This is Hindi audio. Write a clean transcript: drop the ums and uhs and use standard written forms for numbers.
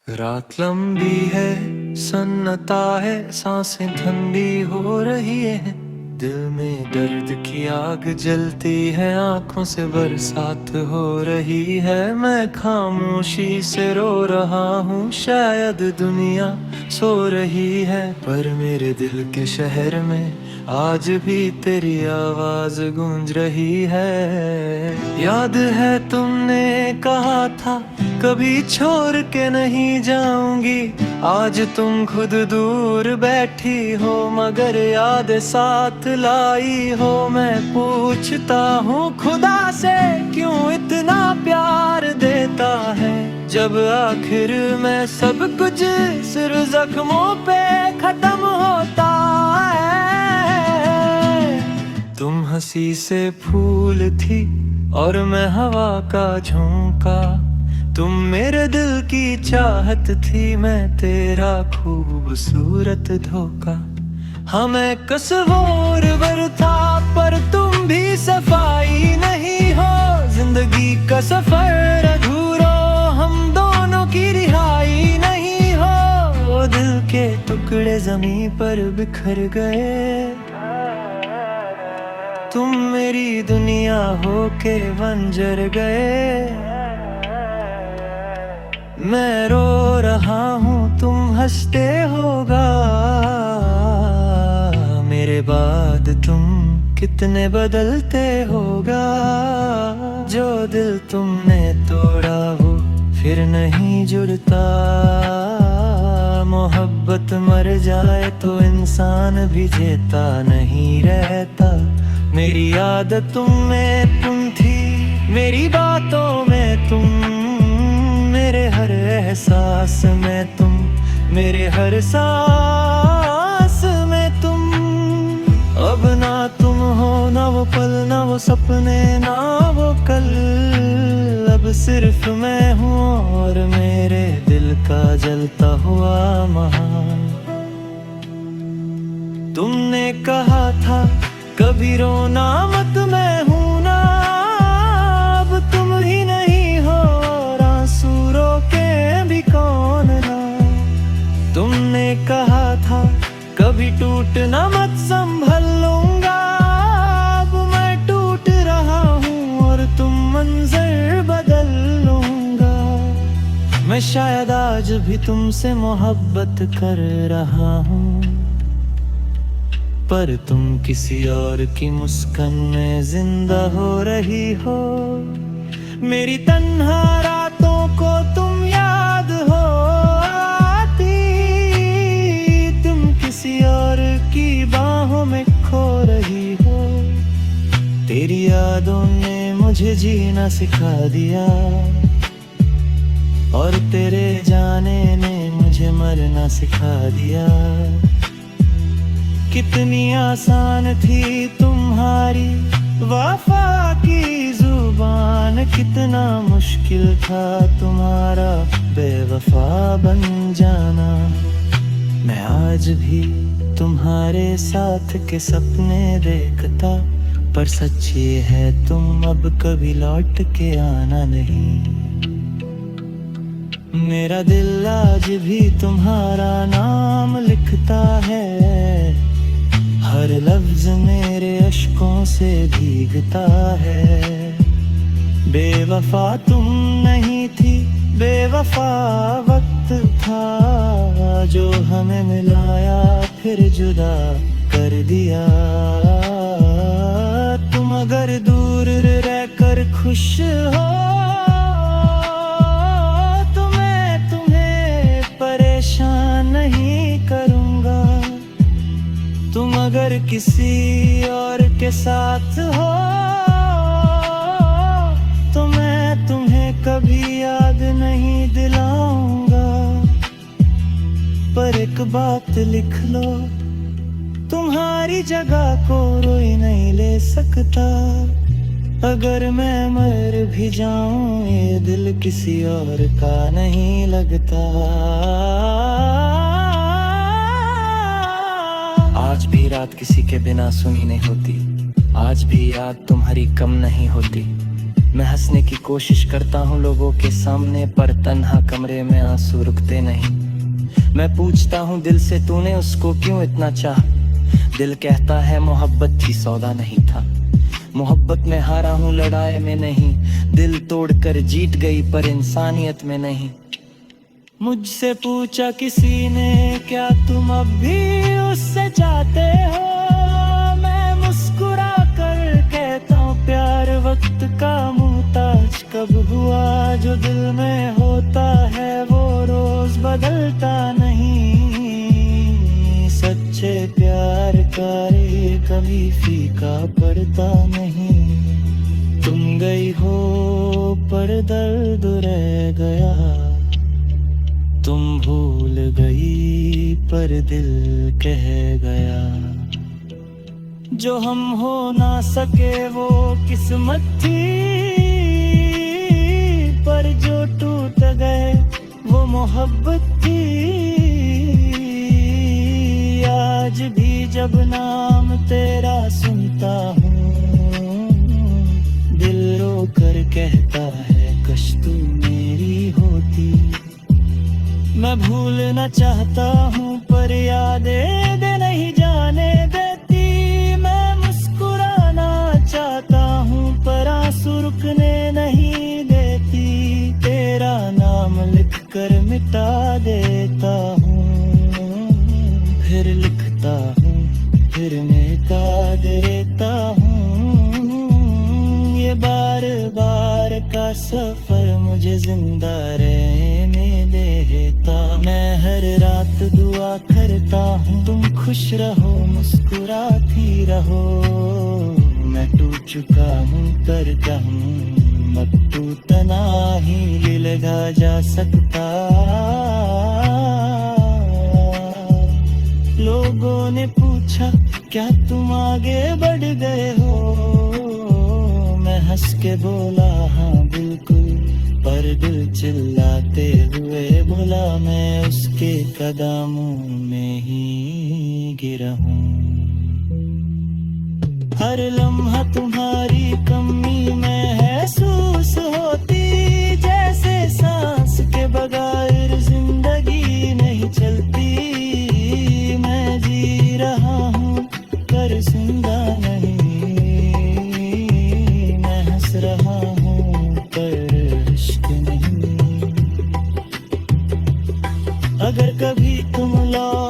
रात लंबी है, सन्नाटा है, सांसें ठंडी हो रही है। दिल में दर्द की आग जलती है, आंखों से बरसात हो रही है। मैं खामोशी से रो रहा हूँ, शायद दुनिया सो रही है, पर मेरे दिल के शहर में आज भी तेरी आवाज गूंज रही है। याद है तुमने कहा था कभी छोड़ के नहीं जाऊंगी, आज तुम खुद दूर बैठी हो मगर याद साथ लाई हो। मैं पूछता हूँ खुदा से क्यों इतना प्यार देता है, जब आखिर में सब कुछ सिर्फ जख्मों पे खत्म होता है। तुम हंसी से फूल थी और मैं हवा का झोंका, तुम मेरे दिल की चाहत थी, मैं तेरा खूबसूरत धोखा। हमें कसवोर भर था पर तुम भी सफाई नहीं हो। जिंदगी का सफर अधूरा, हम दोनों की रिहाई नहीं हो। वो दिल के टुकड़े जमीन पर बिखर गए, तुम मेरी दुनिया होके बंजर गए। मैं रो रहा हूँ तुम हंसते होगा, मेरे बाद तुम कितने बदलते होगा। जो दिल तुमने तोड़ा वो फिर नहीं जुड़ता, मोहब्बत मर जाए तो इंसान भी जीता नहीं रहता। मेरी आदत तुम में तुम थी, मेरी बातों में तुम, मेरे हर एहसास में तुम, मेरे हर सांस में तुम। अब ना तुम हो, ना वो पल, ना वो सपने, ना वो कल। अब सिर्फ मैं हूँ और मेरे दिल का जलता हुआ महान। तुमने कहा था कभी रोना मत, मैं हूँ ना अब तुम ही नहीं हो, और आंसू रोके भी कौन ना। तुमने कहा था कभी टूटना मत, संभल लूंगा अब मैं टूट रहा हूँ, और तुम मंजर बदल लूंगा। मैं शायद आज भी तुमसे मोहब्बत कर रहा हूँ, पर तुम किसी और की मुस्कान में जिंदा हो रही हो। मेरी तन्हा रातों को तुम याद हो आती, तुम किसी और की बाहों में खो रही हो। तेरी यादों ने मुझे जीना सिखा दिया, और तेरे जाने ने मुझे मरना सिखा दिया। कितनी आसान थी तुम्हारी वफा की जुबान, कितना मुश्किल था तुम्हारा बेवफा बन जाना। मैं आज भी तुम्हारे साथ के सपने देखता, पर सच ये है तुम अब कभी लौट के आना नहीं। मेरा दिल आज भी तुम्हारा नाम लिखता है, हर लफ्ज मेरे अश्कों से भीगता है। बेवफा तुम नहीं थी, बेवफा वक्त था जो हमें मिलाया फिर जुदा कर दिया। तुम अगर दूर रहकर खुश हो तो मैं तुम्हें परेशान नहीं करूँगा। तुम अगर किसी और के साथ हो तो मैं तुम्हें कभी याद नहीं दिलाऊंगा। पर एक बात लिख लो, तुम्हारी जगह कोई नहीं ले सकता। अगर मैं मर भी जाऊं ये दिल किसी और का नहीं लगता। आज भी रात किसी के बिना सुनी नहीं होती, आज भी याद तुम्हारी कम नहीं होती। मैं हंसने की कोशिश करता हूँ लोगों के सामने, पर तन्हा कमरे में आंसू रुकते नहीं। मैं पूछता हूँ दिल से, तूने उसको क्यों इतना चाहा? दिल कहता है मोहब्बत थी, सौदा नहीं था। मोहब्बत में हारा हूँ, लड़ाई में नहीं। दिल तोड़कर जीत गई, पर इंसानियत में नहीं। मुझसे पूछा किसी ने, क्या तुम अब भी उससे चाहते हो? मैं मुस्कुरा कर कहता हूँ, प्यार वक्त का मुहताज कब हुआ? जो दिल में होता है वो रोज बदलता नहीं। सच्चे प्यार का रे कभी फीका पड़ता नहीं। तुम गई हो पर दर्द रह गया, तुम भूल गई पर दिल कह गया। जो हम हो ना सके वो किस्मत थी, पर जो टूट गए वो मोहब्बत थी। आज भी जब नाम तेरा सुनता हूँ, दिल रो कर कहता है कश तू मेरी होती। मैं भूलना चाहता हूँ पर यादें दे नहीं जाने देती। मैं मुस्कुराना चाहता हूँ पर आंसू रुकने नहीं देती। तेरा नाम लिख कर मिटा देता हूँ, फिर लिखता हूँ, फिर मिटा देता हूँ। ये बार बार का सफर मुझे जिंदा रहने देता। मैं हर रात दुआ करता हूँ, तुम खुश रहो मुस्कुराती रहो। मैं टूट चुका हूँ पर कहूँ मत टूटना ही लगा जा सकता। लोगों ने पूछा क्या तुम आगे बढ़ गए हो? मैं हंस के बोला हाँ बिल्कुल, पर दिल चिल्लाते हुए बोला मैं उसके कदमों में ही गिरा हूँ। हर लम्हा तुम्हारी कमी महसूस होती, जैसे सांस के बगैर जिंदगी नहीं चलती। मैं जी रहा हूँ पर जिंदा नहीं, मैं हंस रहा हूँ पर इश्क नहीं। अगर कभी तुम लौट